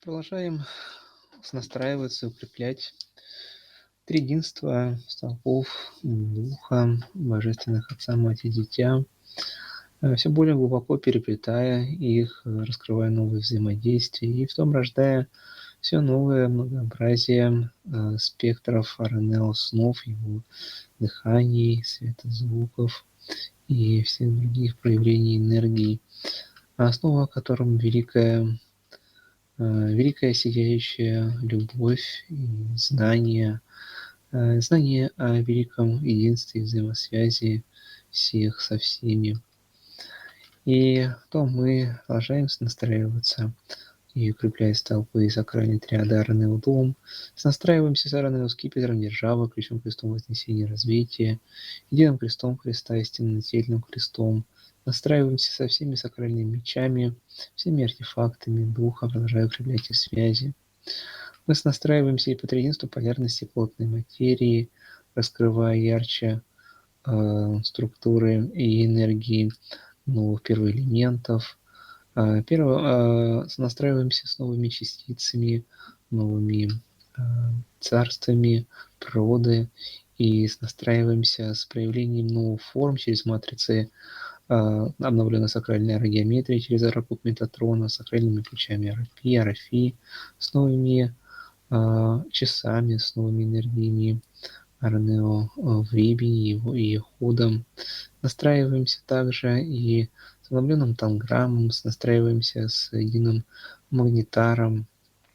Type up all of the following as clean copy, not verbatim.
Продолжаем настраиваться, укреплять триединство столпов Духа, Божественных Отца, Мать и Дитя, все более глубоко переплетая их, раскрывая новые взаимодействия и в том рождая все новое многообразие спектров РНЛ снов, его дыханий, светозвуков и всех других проявлений энергии, основа которым великая сияющая любовь и знание о великом единстве и взаимосвязи всех со всеми. И то мы продолжаем настраиваться и укрепляя столпы сакральной триады Аарон Дом, настраиваемся с Аароном скипетром, державой, ключом крестом вознесения развития, единым крестом Христа, истинным нательным крестом, настраиваемся со всеми сакральными мечами, всеми артефактами Духа, продолжая укреплять их связи. Мы настраиваемся и по триединству полярности плотной материи, раскрывая ярче структуры и энергии новых первоэлементов. Настраиваемся с новыми частицами, новыми царствами природы и настраиваемся с проявлением новых форм через матрицы обновленной сакральной аэрогеометрии, через аэропут Метатрона, с сакральными ключами Арафи, с новыми часами, с новыми энергиями Арнео времени и ходом. Настраиваемся также и с обновленным танграммом, настраиваемся с единым магнитаром,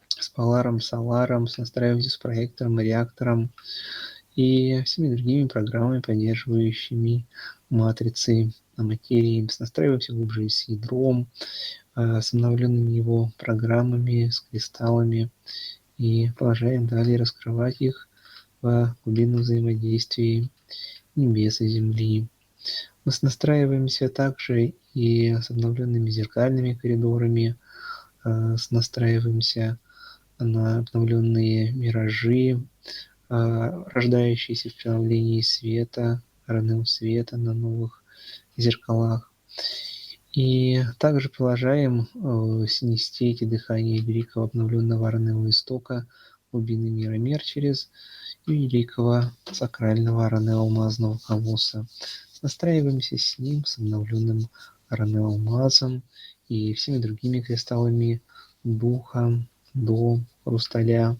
с поларом, соларом, настраиваемся с проектором, реактором и всеми другими программами, поддерживающими матрицы материи. Настраиваемся глубже с ядром, с обновленными его программами, с кристаллами и продолжаем далее раскрывать их в глубинном взаимодействии небес и земли. Мы настраиваемся также и с обновленными зеркальными коридорами, настраиваемся на обновленные миражи, рождающиеся в становлении света, РНЛ света на новых зеркалах. И также продолжаем снести эти дыхания великого обновленного РНЛ истока глубины мира мир через великого сакрального РНЛ алмазного колосса. Настраиваемся с ним, с обновленным РНЛ алмазом и всеми другими кристаллами духа до хрусталя.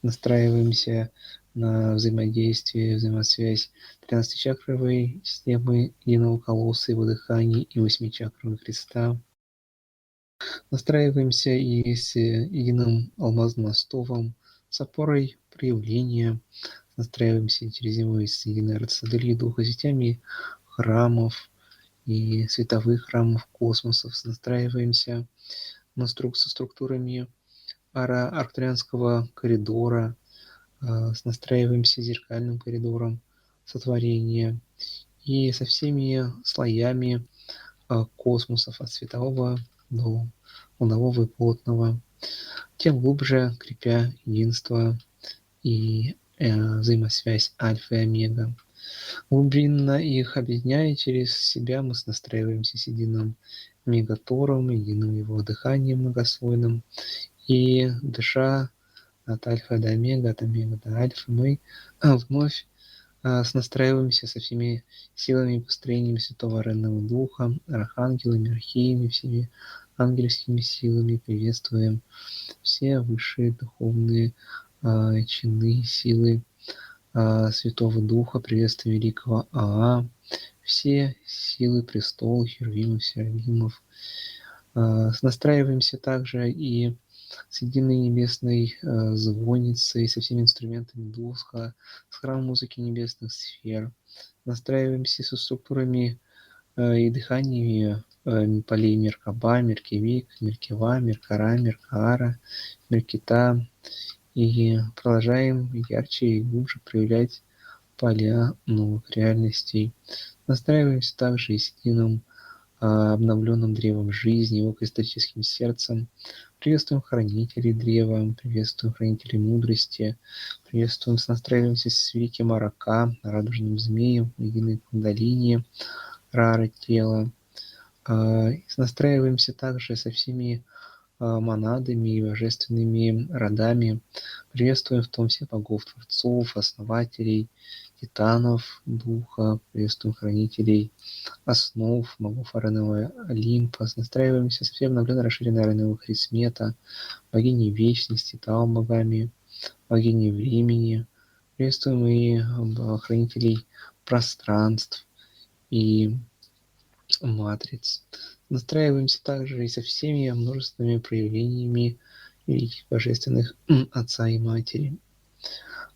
Настраиваемся на взаимодействие, взаимосвязь 13-чакровой системы единого колосса, его дыхания и 8-чакрового креста. Настраиваемся и с единым алмазным остовом, с опорой проявления. Настраиваемся через него и с единой рацидалией духа, сетями храмов и световых храмов космосов. Настраиваемся со структурами арктурианского коридора, настраиваемся зеркальным коридором сотворения и со всеми слоями космосов от светового до лунового и плотного, тем глубже крепя единство и взаимосвязь альфа и омега. Глубинно их объединяя через себя, мы настраиваемся с единым мегатором, единым его дыханием многослойным, и дыша от альфа до омега, от омега до альфа, мы вновь настраиваемся со всеми силами и построениями Святого Ренного Духа, архангелами, археями, всеми ангельскими силами, приветствуем все высшие духовные чины, силы Святого Духа, приветствуем великого все силы престола, херувимов, серафимов. Настраиваемся также и с единой небесной звонницей, со всеми инструментами Духа, с храмом музыки небесных сфер. Настраиваемся со структурами и дыханиями полей Меркаба, Меркевик, Меркева, Меркара, Меркаара, Меркита. И продолжаем ярче и глубже проявлять поля новых реальностей. Настраиваемся также и с единым обновленным древом жизни, его кристаллическим сердцем. Приветствуем хранителей древа, приветствуем хранителей мудрости, приветствуем, настраиваемся с великим Арака, радужным змеем, единой кундалини, рары тела. Настраиваемся также со всеми монадами и божественными родами. Приветствуем в том всех богов, творцов, основателей, титанов духа, приветствуем хранителей основ, богов Аренового Олимпа. Настраиваемся со всем обновленно расширенной Аренового Хрисмета, богини вечности, Тао богами, богини времени. Приветствуем и хранителей пространств и матриц. Настраиваемся также и со всеми множественными проявлениями великих божественных Отца и Матери.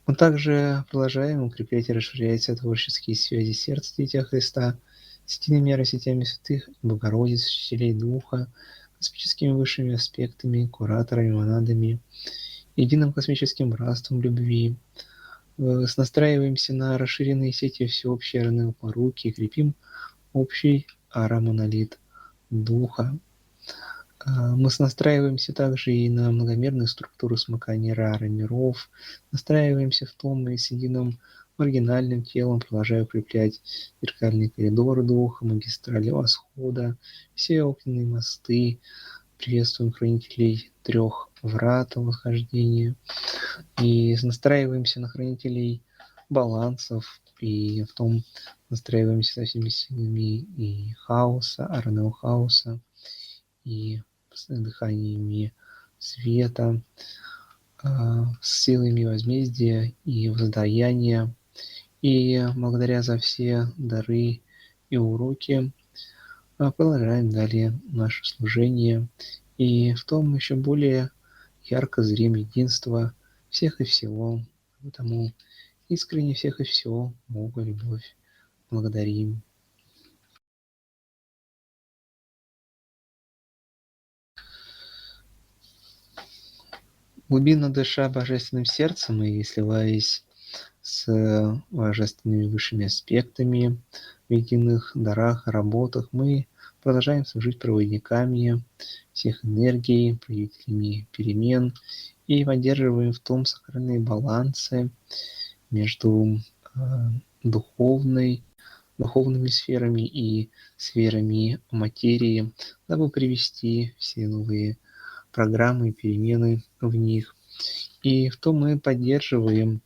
Мы также продолжаем укреплять и расширять творческие связи сердца Дитя Христа с едиными нейросетями святых Богородиц, учителей Духа, космическими высшими аспектами, кураторами, монадами, единым космическим братством любви. Настраиваемся на расширенные сети всеобщей Арены поруки и крепим общий арамонолит Духа. Мы настраиваемся также и на многомерную структуру смыкания Рара миров, настраиваемся в том и с единым маргинальным телом, продолжая укреплять зеркальные коридоры Духа, магистрали восхода, все огненные мосты, приветствуем хранителей трех врат восхождения и настраиваемся на хранителей балансов, и в том настраиваемся со всеми силами и хаоса, Аранео хаоса, и с дыханиями света, с силами возмездия и воздаяния. И благодаря за все дары и уроки продолжаем далее наше служение. И в том еще более ярко зрим единство всех и всего. Потому искренне всех и все Бога, любовь благодарим. Глубинно дыша божественным сердцем и сливаясь с божественными высшими аспектами в единых дарах, работах, мы продолжаем служить проводниками всех энергий, правителями перемен и поддерживаем в том сакральные балансы между духовными сферами и сферами материи, дабы привести все новые программы и перемены в них. И в том мы поддерживаем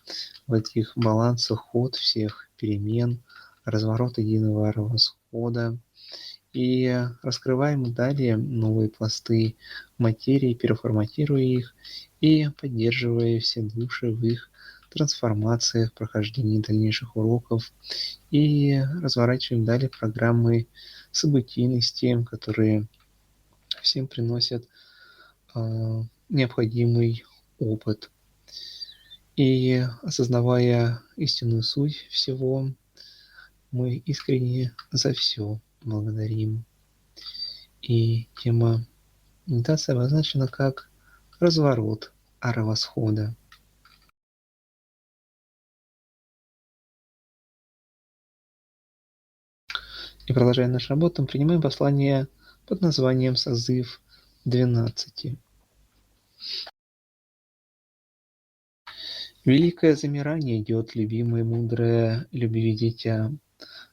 в этих балансах ход всех перемен, разворот единого восхода, и раскрываем далее новые пласты материи, переформатируя их и поддерживая все души в их трансформациях, прохождении дальнейших уроков, и разворачиваем далее программы событийности, которые всем приносят необходимый опыт. И осознавая истинную суть всего, мы искренне за все благодарим. И тема медитации обозначена как разворот аравосхода. И продолжая нашу работу, принимаем послание под названием «Созыв 12». Великое замирание идет, любимое, мудрое, любви дитя.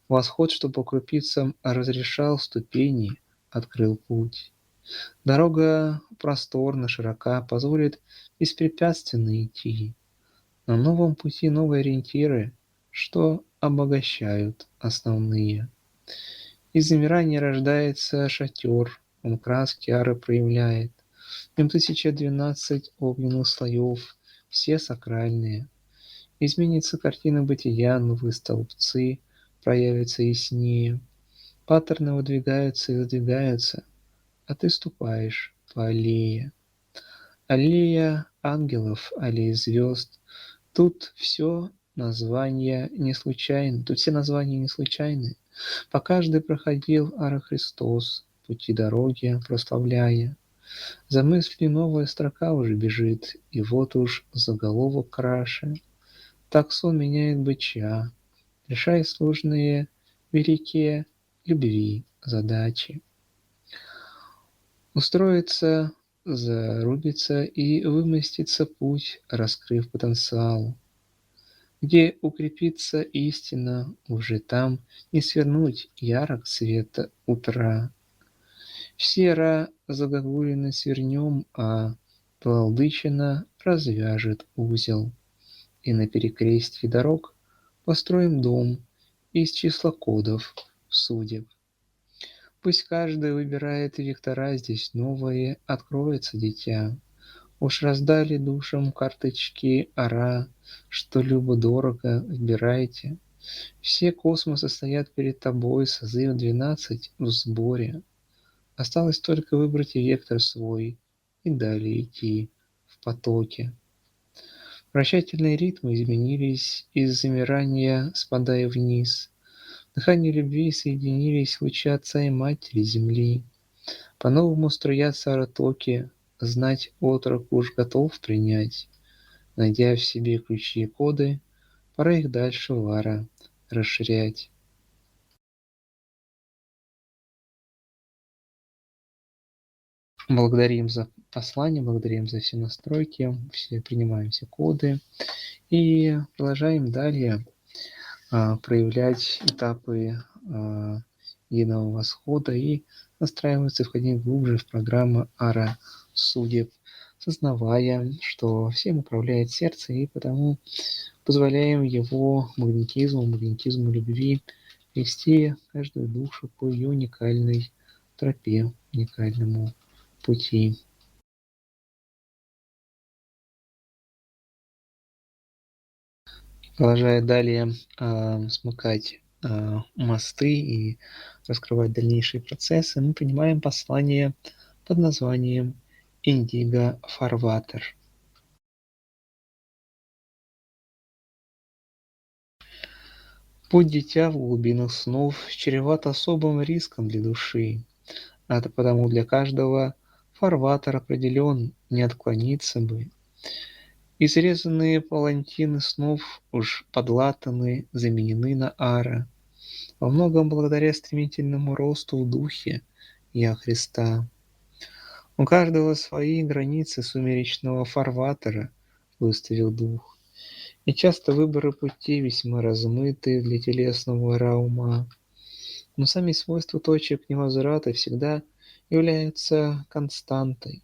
Восход, что по крупицам разрешал ступени, открыл путь. Дорога просторна, широка, позволит беспрепятственно идти. На новом пути новые ориентиры, что обогащают основные. Из замирания рождается шатер, он краски ары проявляет. В нем 1012 огненных слоев, все сакральные. Изменится картина бытия, новые столбцы проявятся яснее. Паттерны выдвигаются и задвигаются, а ты ступаешь по аллее. Аллея ангелов, аллея звезд. Тут все названия не случайны, тут все названия не случайны. По каждой проходил Ара Христос, пути дороги прославляя. За мысли новая строка уже бежит, и вот уж заголовок краше. Так сон меняет бычья, решая сложные, великие любви задачи. Устроится, зарубится и вымостится путь, раскрыв потенциал. Где укрепится истина, уже там не свернуть ярок света утра. Все загогулины свернем, а Владычина развяжет узел, и на перекрестье дорог построим дом из числа кодов судеб. Пусть каждый выбирает вектора, здесь новое откроется дитя. Уж раздали душам карточки ора, что любо-дорого выбирайте. Все космосы стоят перед тобой, созыв 12 в сборе. Осталось только выбрать вектор свой и далее идти в потоке. Вращательные ритмы изменились из замирания, спадая вниз. Дыхание любви соединились лучи Отца и Матери Земли. По-новому струятся ротоки, знать отрок уж готов принять. Найдя в себе ключи и коды, пора их дальше, Вара, расширять. Благодарим за послание, благодарим за все настройки, все принимаем все коды и продолжаем далее проявлять этапы единого восхода и настраиваться, входить глубже в программу ара судеб, сознавая, что всем управляет сердце, и потому позволяем его магнетизму любви вести каждую душу по ее уникальной тропе, уникальному пути. Продолжая далее смыкать мосты и раскрывать дальнейшие процессы, мы принимаем послание под названием «Индиго Фарватер». Путь дитя в глубинах снов чреват особым риском для души, а потому для каждого фарватер определен, не отклониться бы. Изрезанные палантины снов уж подлатаны, заменены на ара, во многом благодаря стремительному росту в духе Я Христа. У каждого свои границы сумеречного фарватера выставил дух, и часто выборы пути весьма размыты для телесного раума, но сами свойства точек невозврата всегда являются константой,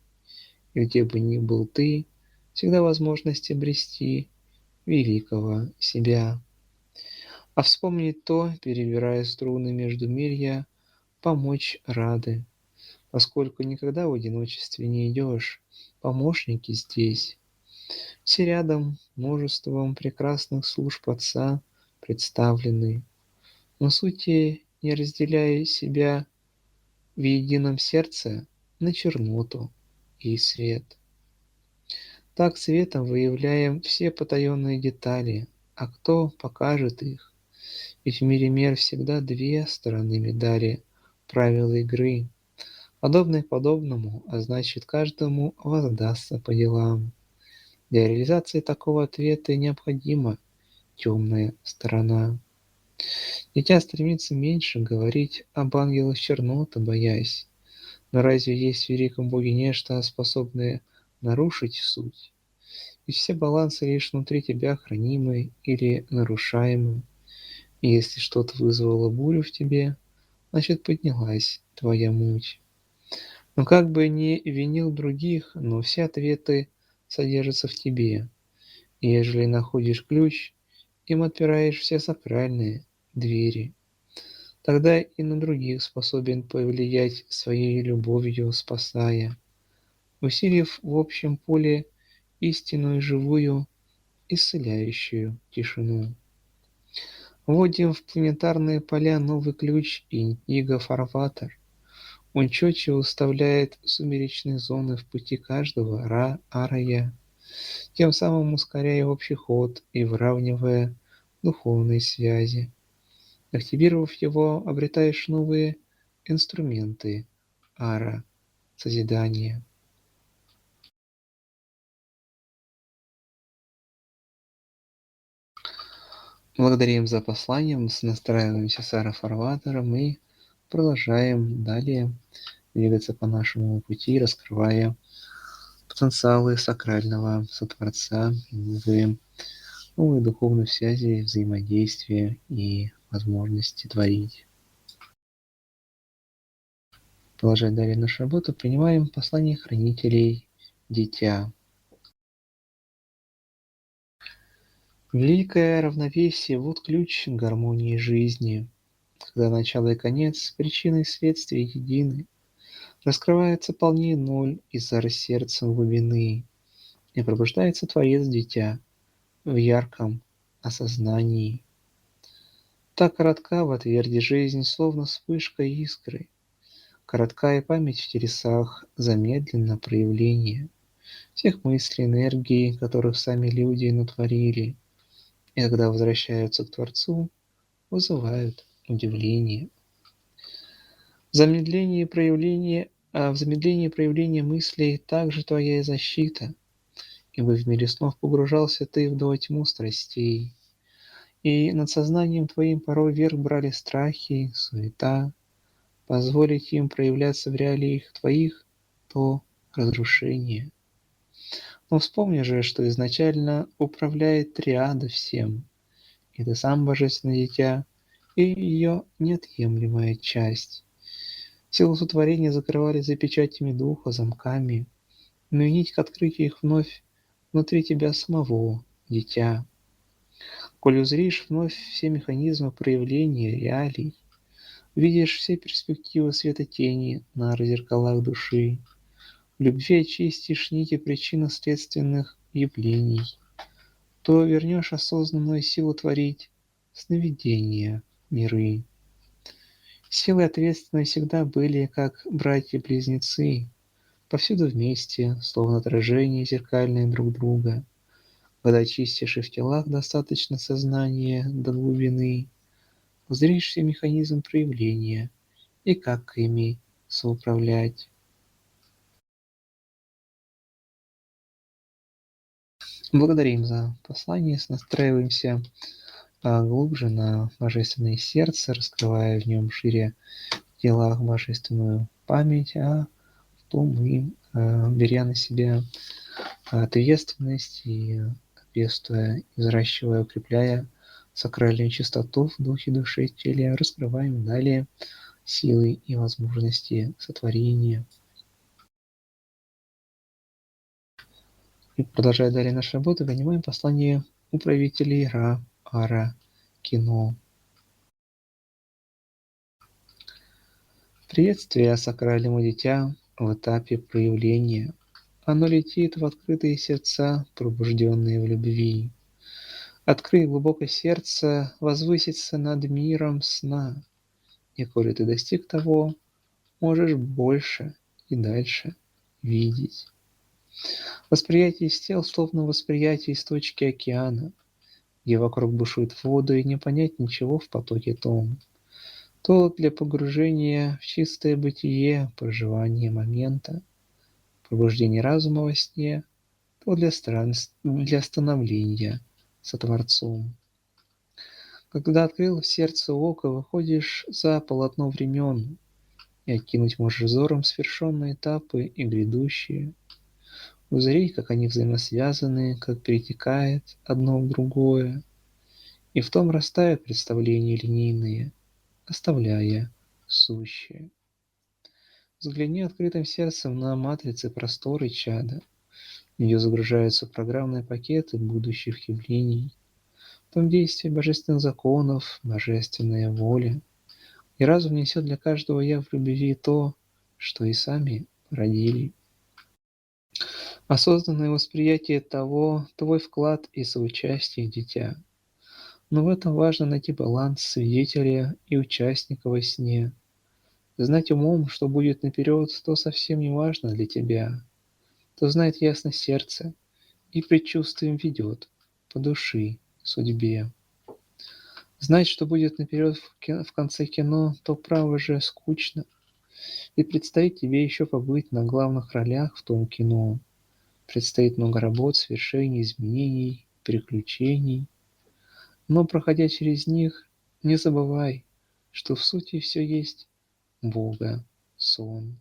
и где бы ни был ты, всегда возможность обрести великого себя. А вспомнить то, перебирая струны между мирья, помочь рады, поскольку никогда в одиночестве не идешь, помощники здесь. Все рядом множеством прекрасных служб Отца представлены, но сути не разделяя себя в едином сердце на черноту и свет. Так светом выявляем все потаенные детали, а кто покажет их? Ведь в мире мер всегда две стороны медали, правила игры. Подобный подобному, а значит каждому воздастся по делам. Для реализации такого ответа необходима темная сторона. Дитя стремится меньше говорить об ангелах черноты, боясь. Но разве есть в великом Боге нечто, способное нарушить суть? И все балансы лишь внутри тебя хранимы или нарушаемы. И если что-то вызвало бурю в тебе, значит поднялась твоя муть. Но как бы ни винил других, но все ответы содержатся в тебе. И ежели находишь ключ, им отпираешь все сакральные двери. Тогда и на других способен повлиять своей любовью, спасая, усилив в общем поле истинную живую, исцеляющую тишину. Вводим в планетарные поля новый ключ Индиго-фарватер. Он четче уставляет сумеречные зоны в пути каждого арая, тем самым ускоряя общий ход и выравнивая духовные связи. Активировав его, обретаешь новые инструменты ара созидания. Благодарим за послание, настраиваемся с ара фарватером и продолжаем далее двигаться по нашему пути, раскрывая потенциалы сакрального сотворца в новые духовные связи, взаимодействия и возможности творить. Продолжая далее нашу работу, принимаем послание хранителей «Дитя». Великое равновесие – вот ключ к гармонии жизни. Когда начало и конец, причины и следствия едины, раскрывается полнее ноль из за сердцем глубины, и пробуждается Творец-Дитя в ярком осознании. Так коротка в отверде жизнь, словно вспышка искры, коротка и память в телесах, замедленно проявление всех мыслей, энергий, которых сами люди натворили, и когда возвращаются к Творцу, вызывают удивление. В замедлении проявления мыслей также твоя и защита, ибо в мире снов погружался ты вдовь тьму страстей, и над сознанием твоим порой верх брали страхи, суета, позволить им проявляться в реалиях твоих, то разрушение. Но вспомни же, что изначально управляет триада всем, и ты сам божественное дитя, и ее неотъемлемая часть. Силу сотворения закрывали за печатями духа, замками, но и нить к открытию их вновь внутри тебя самого, дитя. Коль узришь вновь все механизмы проявления реалий, видишь все перспективы света тени на зеркалах души, в любви очистишь нити причинно-следственных явлений, то вернешь осознанную силу творить сновидения миры. Сила и ответственность всегда были как братья-близнецы, повсюду вместе, словно отражения зеркальные друг друга. Когда очистишь и в телах достаточно сознания до глубины, узришь все механизм проявления и как ими соуправлять. Благодарим за послание, настраиваемся глубже на божественное сердце, раскрывая в нем шире в делах божественную память, а в том и беря на себя ответственность и пестуя, взращивая, укрепляя сакральную чистоту в духе, душе, теле, раскрываем далее силы и возможности сотворения. И продолжая далее нашу работу, принимаем послание управителей Ра, Ара, Кино. Приветствие сакральному дитя в этапе проявления. Оно летит в открытые сердца, пробужденные в любви. Открой глубоко сердце, возвыситься над миром сна. И коли ты достиг того, можешь больше и дальше видеть. Восприятие из тел словно восприятие из точки океана, где вокруг бушует воды, и не понять ничего в потоке том. То для погружения в чистое бытие, проживания момента, пробуждения разума во сне, то для становления со Творцом. Когда открыл в сердце око, выходишь за полотно времен, и окинуть можешь взором свершенные этапы и грядущие. Узри, как они взаимосвязаны, как перетекает одно в другое, и в том растают представления линейные, оставляя сущее. Взгляни открытым сердцем на матрицы просторы чада. В нее загружаются программные пакеты будущих явлений. В том действие божественных законов, божественная воля. И разум несет для каждого я в любви то, что и сами родили. Осознанное восприятие того – твой вклад и соучастие, дитя. Но в этом важно найти баланс свидетеля и участника во сне. Знать умом, что будет наперед, то совсем не важно для тебя. То знает ясно сердце и предчувствием ведет по души, судьбе. Знать, что будет наперед в конце кино, то право же скучно. И предстоит тебе еще побыть на главных ролях в том кино. Предстоит много работ, свершений, изменений, приключений. Но, проходя через них, не забывай, что в сути все есть Бога сон.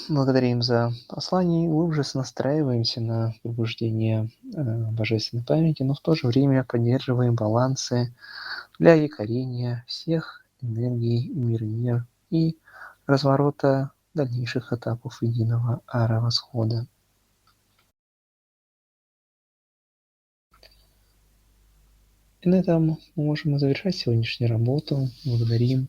Благодарим за послание и глубже настраиваемся на пробуждение божественной памяти, но в то же время поддерживаем балансы для якорения всех энергий мир и разворота дальнейших этапов единого ара-восхода. И на этом мы можем завершать сегодняшнюю работу. Благодарим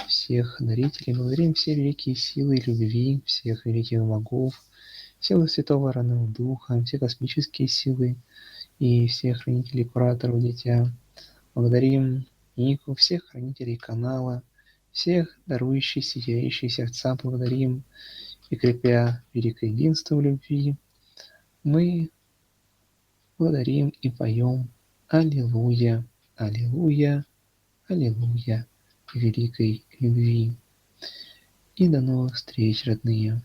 всех дарителей, благодарим все великие силы любви, всех великих богов, силы Святого Ранного Духа, все космические силы и всех хранителей, кураторов, дитя. Благодарим Нику, всех хранителей канала, всех дарующих, сияющих сердца благодарим и крепя великое единство в любви, мы благодарим и поем Аллилуйя, Аллилуйя, Аллилуйя великой любви. И до новых встреч, родные!